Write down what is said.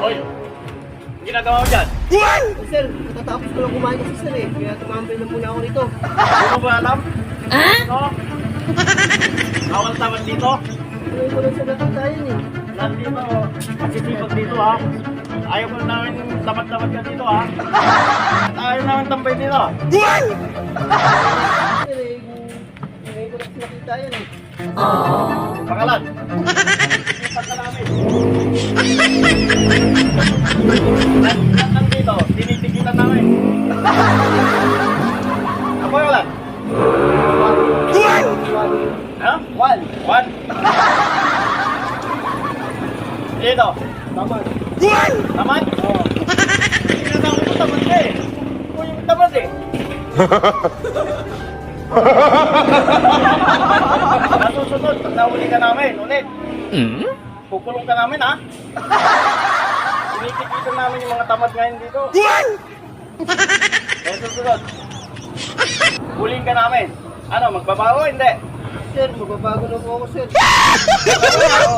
Hoy! Ang ginagawa mo dyan? Sir, natatapos ko lang kumain kasi sir eh. Kaya tumambay na muna ako rito. Hindi mo ba alam? Ano? Bawal tawad dito? Tuloy ko lang sa nakita yun eh. Nandito, masisipag dito ha. Ayaw ko namin tamad-tamad ka dito ha. At ayaw namin tambay dito. Sir eh, ngayon ko lang sa nakita yun eh. Pangalan. Sipag ka namin. Lahat dito, tinitikitan namin. Ang pangalan? Ha? Juan. Dito. Tama. Tamad? Oo. Ginagawa ko tamad ka eh. Uy, yung tamad eh. Nasusunod, pag nahuli ka namin, ulit. Pukulong ka namin ha. Tinitikitan namin yung mga tamad ngayon dito. Kaya susunod. Huling ka namin. Ano, magbabago? Hindi. Sir, magbabago na po ako sir. Magbabago?